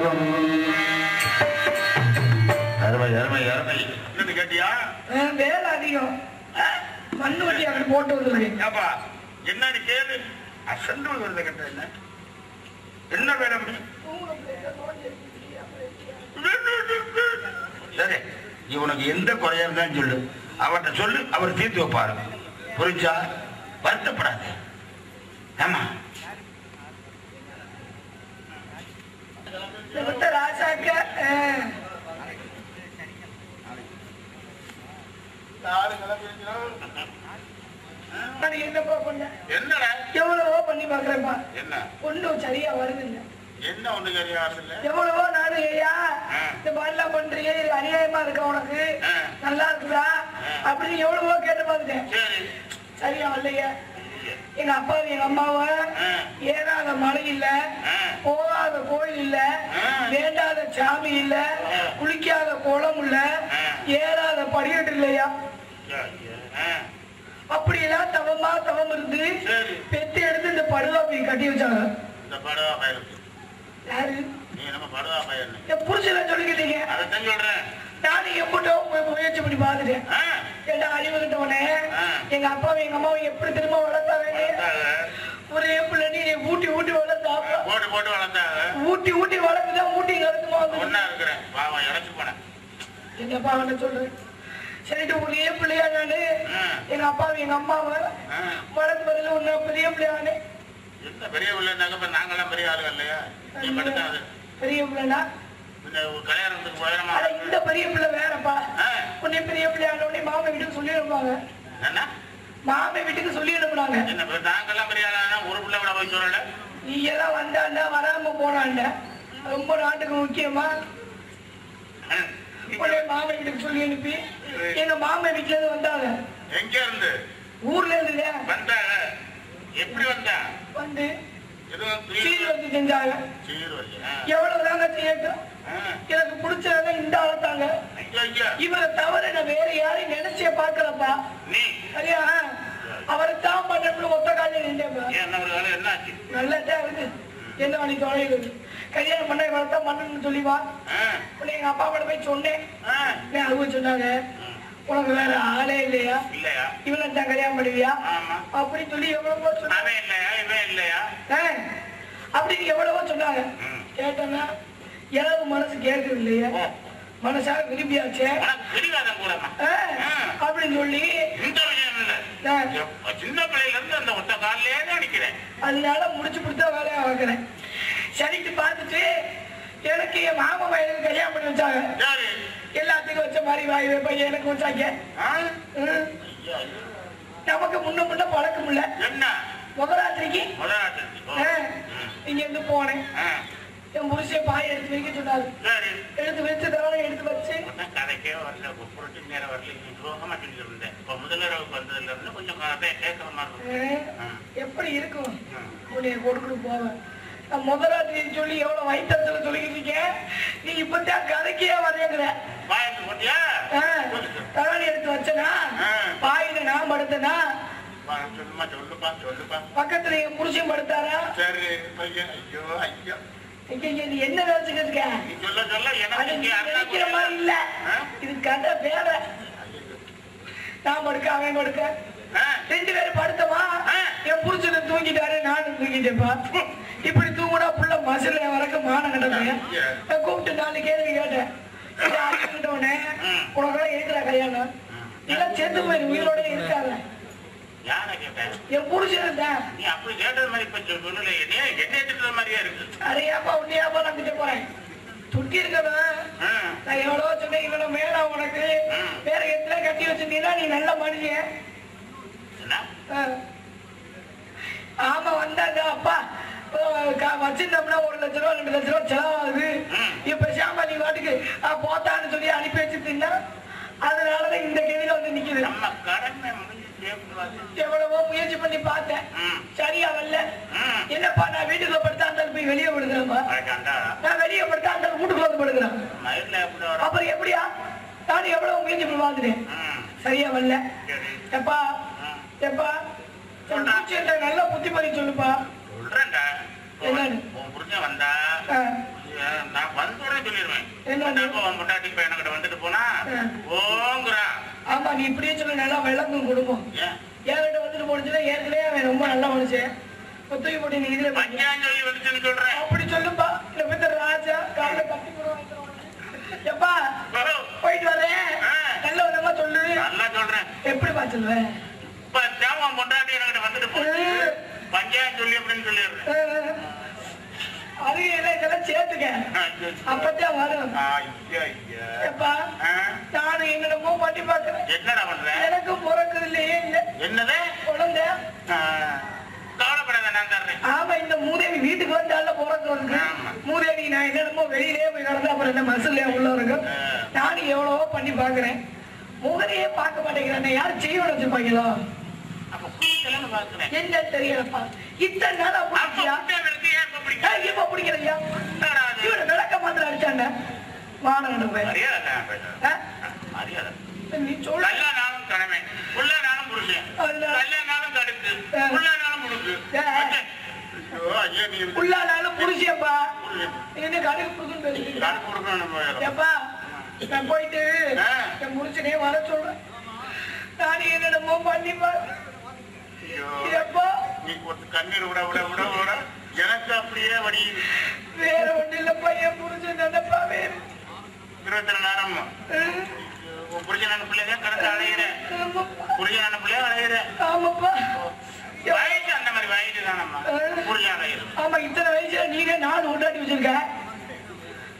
தரும். அருமை அருமை அருமை. என்னன்னு கேட்டியா? வேலை அதிகம். மண்ணு வட்டி அங்கே போட்டு வந்துருக்கேன்ப்பா. என்னன்னு கேளு. அசந்து வருது கேட்ட என்ன என்ன வேணும்? சரி, இவனுக்கு எந்த குறையா இருந்தான்னு சொல்லு, அவர்கிட்ட சொல்லு, அவர் தீர்த்து வைப்பாரு. புரிஞ்சா? வருத்தப்படாது. ஆமா ராசாக்க என்னப்பா பண்ண? என்னடா எவ்வளவோ பண்ணி பாக்குறேன்ப்பா. என்ன ஒண்ணும் சரியா வருது இல்ல. என்ன ஒண்ணு சரியா வருது இல்ல? எவ்வளவோ நானும் ஐயா இந்த மாதிரிலாம் பண்றீங்க, இது அநியாயமா இருக்கா உனக்கு, நல்லா இருக்குதா அப்படின்னு எவ்வளவோ கேட்டு பார்த்துட்டேன். சரியா வரலையா? எங்க அப்பாவும் எங்க அம்மாவை ஏறாத மலை இல்ல, போகாத கோயில் இல்ல, வேண்டாத சாமி இல்ல, குளிக்காத குளம் இல்ல, ஏறாத படிக்கட்டு இல்லையா, அப்படி எல்லாம் தவமா தவம் இருந்து பெத்து எடுத்து இந்த படுவாப்பையை கட்டி வச்சாங்க. யாரு? என் புரிச்சல சொல்லிக்கிட்டீங்க. நானும் எப்பட்டோ முயற்சி பண்ணி பார்த்துட்டேன். ஏன்னா அறிவு கிட்டவனே எங்க அப்பாவை எங்க அம்மாவை எப்படி திரும்ப வளர்த்தாங்க? ஒரே பிள்ளை நீ ஊட்டி ஊட்டி வளர்த்தா, ஊட்டி ஊட்டி வளர்த்துதான் ஊட்டி கருத்துமா என்னப்பா அவன சொல்றேன். சரிட்டு ஒரே பிள்ளையா நானு எங்க அப்பாவை எங்க அம்மாவை வளர்த்து பதில ஒண்ணு பெரிய பிள்ளையானே. பெரிய பிள்ளைனாக்க நாங்கெல்லாம் பெரிய ஆளுங்க இல்லையா? பெரிய பிள்ளைனா கல்யாணத்துக்கு போயிடமா? இந்த பெரிய பிள்ளை வேறப்பா. உன்னை பெரிய பிள்ளையான உடனே மாமா வீட்டுக்கு சொல்லி அனுப்புவாங்க. மாமா வீட்டுக்கு சொல்லி அனுப்புனாங்க. நாங்கெல்லாம் பெரிய ஆளா ஒரு பிள்ளை கூட போய் சொல்லல. நீ எல்லாம் வந்தாண்டா வராம போனாண்ட ரொம்ப நாட்டுக்கு முக்கியமா உடனே மாமா வீட்டுக்கு சொல்லி அனுப்பி எங்க மாமா வீட்டுல இருந்து வந்தாங்க. எங்க இருந்து? ஊர்ல இருந்து வந்தாங்க. எப்படி வந்தா? வந்து சீர் வச்சு செஞ்சாங்க. எவ்வளவுதாங்க செய்யட்டும், எனக்கு பிடிச்சதாங்க இந்த ஆளத்தாங்க. இவரை தவிர நான் வேற யாரையும் நினைச்சே பாக்கலப்பா. சரியா? அவரைத்தான் பண்ணு ஒத்த காலையில் நின்றேன். நல்லதா இருக்கு. என்ன வழி தொலைது? கல்யாணம் பண்ண இவரைத்தான் பண்ணணும்னு சொல்லிவா. எங்க அப்பா கூட போய் சொன்னேன். அவங்க சொன்னாங்க உனக்கு வேற ஆளே இல்லையா, இவனை தான் கல்யாணம் பண்ணுவியா அப்படின்னு சொல்லி எவ்வளவோ சொன்னாங்க. அப்படின்னு எவ்வளவோ சொன்னாங்க. கேட்டோன்னா எனக்கு மனசு கேட்கறது இல்லையா, மனசாக விரும்பியாச்சே அப்படின்னு சொல்லி சின்ன பிள்ளையில இருந்து அந்த ஒத்த காலிலே நினைக்கிறேன். அதனால முடிச்சு கொடுத்தா வேலையா வைக்கிறேன். சரிட்டு பார்த்துட்டு எனக்கு என் மாமா வயலுக்கு கல்யாணம் பண்ணி வச்சாங்க. எல்லாத்துக்கும் வச்ச மாதிரி வாய் வைப்ப எனக்கு வச்சாங்க. நமக்கு முன்ன முன்ன பழக்கம் இல்ல. முகராத்திரிக்கு இங்க இருந்து போனேன். என் புருஷ பாய் எடுத்து வைக்க சொன்னாரு. எடுத்து வச்சு தவணை எடுத்து வச்சு கதைக்கே வரல. நேரம் வரல. முதலரவுக்கு வந்ததுல இருந்து கொஞ்சம் கேட்கற மாதிரி எப்படி இருக்கும் உன்னைய கொடுக்கணும் போவேன். முதலாளி சொல்லி எவ்வளவு வயிற்றுல சொல்லிக்கிட்டு இருக்கேன். நீ இப்பதான் கதைக்கே வரேங்கிற. தவணை எடுத்து வச்சனா பாயில நான் படுத்தனா பக்கத்துல என் புருஷன் படுத்தாரா? நீ என்ன நினைச்சுக்கிட்டு இருக்க? நினைக்கிற மாதிரி இல்ல. இது கதை வேற. நான் படுக்க அவன் படுக்க ரெண்டு பேரும் படுத்தமா. என் புருஷனை தூங்கிட்டாரு, நானும் தூங்கிட்டேப்பா. இப்படி தூங்குனா புள்ள மசில வரைக்கும் மானம் கிடப்பேன். கூப்பிட்டு 4 கேள்வி கேட்டேன். உடனே உனக்கு இருக்கிற கல்யாணம் இதெல்லாம் செத்து போயிரு, உயிரோட இருக்காங்க. என் புருஷன் தான். அரையாப்பா உன்னையாப்பா நான் திட்ட போறேன். துட்டி இருக்கவன் நான் எவ்வளவோ சொன்னேன். இவ்வளவு மேல உனக்கு வேற எத்தனை கட்டி வச்சிருந்தீங்கன்னா நீ நல்ல மனுஷன். ஆமா வந்தாங்க அப்பா வச்சிருந்தோம்னா 1 லட்ச ரூபா 2 லட்ச ரூபா செலவாகுது. இப்ப சாமா நீ வாட்டுக்கு போத்தான்னு சொல்லி அனுப்பி வச்சிருந்தீங்கன்னா அதனாலதான் இந்த கதியில வந்து நிக்குது. எவ்வளவோ முயற்சி பண்ணி பார்த்தேன், சரியா வரல. என்னப்பா நான் வீட்டுக்குள்ள படுத்தா அந்த போய் வெளியே படுக்கிறேன்ப்பா. நான் வெளியே படுத்தா அந்த வீட்டுக்குள்ள வந்து படுக்கிறேன். அப்புறம் எப்படியா? நானும் எவ்வளவு முயற்சி பண்ணி பார்த்துட்டேன், சரியா வரல. எப்பா எப்பா நல்ல புத்தி பண்ணி சொல்லுப்பா. என்னன்னு வந்தா நான் முட்டாட்டி பையன் கிட்ட வந்துட்டு போனா ஓங்குறா. ஆமா நீ இப்படியே சொல்ல நல்லா விளக்கும் குடும்பம். என்கிட்ட வந்துட்டு போனுச்சுன்னா ஏற்கனவே அவன் ரொம்ப நல்ல மனுஷன். தூக்கி போட்டு நீ இதுல பஞ்சாஞ்சலி வந்துச்சுன்னு சொல்றேன். அப்படி சொல்லுப்பா. இந்த பத்தி ராஜா காலைல கட்டி போடுவாங்க. எப்பா போயிட்டு வரேன். நல்ல விதமா சொல்லு. நல்லா சொல்றேன். எப்படிப்பா சொல்லுவேன்? இப்ப தேவன் முட்டாட்டி என்கிட்ட வந்துட்டு போச்சு பஞ்சாயம் சொல்லி அப்படின்னு சொல்லிடுறேன். அது இதெல்லாம் சேர்த்துக்க அப்பதான் வரும். நானும் என்னடமோ பண்ணி பாக்குறேன். என்னடா பண்ற? எனக்கு பிறக்குது இல்லையே இல்ல. என்னது குழந்தை? கவலைப்படாத நான் தர்றேன். ஆமா இந்த மூதேவி வீட்டுக்கு வந்தால பிறக்கிறதுக்கு மூதேவி நான் என்னடமோ வெளியிலே போய் நடந்தா அப்புறம் என்ன மனசுல உள்ள இருக்கும். நானும் எவ்வளவோ பண்ணி பாக்குறேன். முகரையே பார்க்க மாட்டேங்கிறேன். யாரும் செய்ய வச்சிருப்பாங்களோ என்ன தெரியலப்பா. இத்தனை நாளா இப்ப பிடிக்கிறதையா இவனை விளக்க மாத்திர அடிச்சாண்ட வாடகை நீ சொல்ல கடமை உள்ளானாலும் புருஷன் கல்யாணாலும் தடுக்கு உள்ளானாலும் முடுக்கு உள்ளானாலும் புருஷப்பா என்ன கடுக்கு புதுன்னு எப்பா நான் போயிட்டு என் புருஷனே வர சொல்றேன். நானே என்னடமோ பண்ணிப்பா. கண்ணீர் விட விட விட விட எனக்கு அப்படியே வடி வேற ஒண்ணு இல்லப்பா. என் புரிஞ்சு நினைப்பா வேறு 22 நேரம் புரிஞ்சனான பிள்ளைங்க கணக்கு அலையிறேன். புரிஞ்சனான பிள்ளைய அலையிறேன். ஆமாப்பா வயசு அந்த மாதிரி வயசு தானம்மா புரிஞ்ச அலையிறேன். ஆமா இத்தனை வயசுல நீங்க 4 உண்டாட்டி வச்சிருக்க.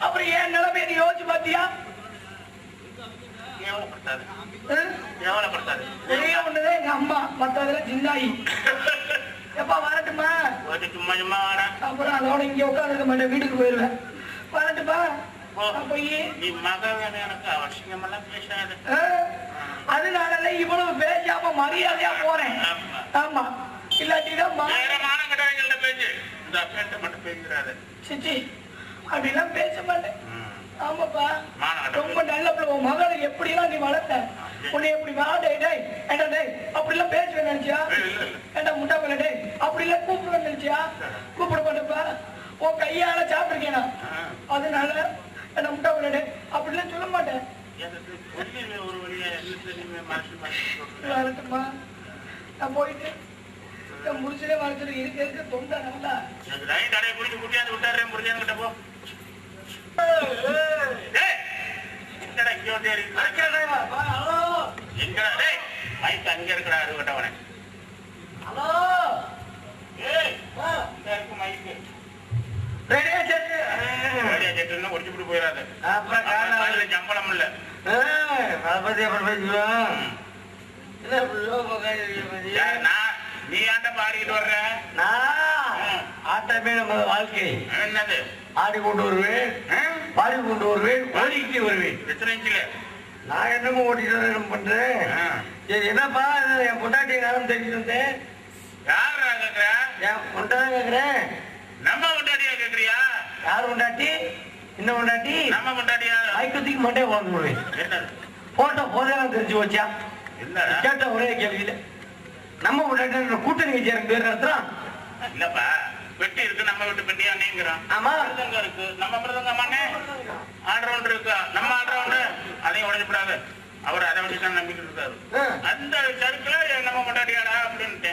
அப்புறம் என் நிலைமை நீ யோசிச்சு பாத்தியா? ஒண்ணுதான் எங்க அம்மா மத்ததுல சின்னாயி. எப்பா வரட்டுமா? சும்மா சும்மா வரேன். அப்புறம் அதோட இங்க உட்காந்துருக்க மாட்டேன். வீட்டுக்கு போயிருவேன். வரட்டுமா? அதனால இவ்வளவு பேசாம மரியாதையா போறேன். ஆமா இல்லாட்டிதான் சிச்சி அப்படிலாம் பேச மாட்டேன். ஆமாப்பா ரொம்ப நல்ல பிள்ளை. மகளை எப்படி எல்லாம் நீ வளர்த்த உன்னை எப்படி அப்படி எல்லாம் பேசுவேன் நினைச்சியா? ஏண்டா முட்டா பிள்ளை அப்படி எல்லாம் கூப்பிடுவேன் நினைச்சியா? கூப்பிட மாட்டேப்பா. உன் கையால சாப்பிட்டுருக்கேனா அதனால என்ன முட்டா பிள்ளை அப்படி எல்லாம் சொல்ல மாட்டேன். வரட்டுமா? நான் போயிட்டு முடிச்சதே வளர்த்துட்டு இருக்க தொண்டை நல்லா விட்டாரு முடிஞ்சாங்கிட்ட போ. அங்க இருக்கிற அறுவட்டவன போயிடாது. சம்பளம் இல்ல நீ ஆட்ட பாடிக்கிட்டு வர்ற. ஆட்டமே நம்ம வாழ்க்கை. என்னது ஆடி கொண்டு வருவேன் பாடி கொண்டு வருவேன் ஓடிக்கிட்டு வருவேன். எத்தனை இன்ச்சுல நான் என்னமோ ஓட்டிட்டு பண்றேன். சரி என்னப்பா என் பொண்டாட்டி காலம் தெரிஞ்சு வந்தேன். யாரா கேக்குற? என் பொண்டாட்டி கேக்குறேன். நம்ம பொண்டாட்டியா கேக்குறியா? யார் பொண்டாட்டி? என்ன பொண்டாட்டி? நம்ம பொண்டாட்டியா? ஐக்கத்துக்கு மண்டே வாங்க முடியும். போட்டோ போதெல்லாம் தெரிஞ்சு வச்சா கேட்ட ஒரே கேள்வியில நம்ம பொண்டாட்டி கூட்டணி கட்சியாருக்கு பேர் நடத்துறான். இல்லப்பா வெட்டி இருக்கு நம்ம வீட்டு பெட்டியா நீங்கிறோம். ஆமா மிருதங்க இருக்கு நம்ம மிருதங்க மண்ணே ஆல்ரவுண்டர் இருக்கா நம்ம ஆல்ரவுண்டர் அதையும் உடஞ்சுப்படாது. அவர் அதை வச்சுதான் நம்பிக்கிட்டு இருக்காரு. அந்த சருக்குல நம்ம கொண்டாடியாடா அப்படின்ட்டு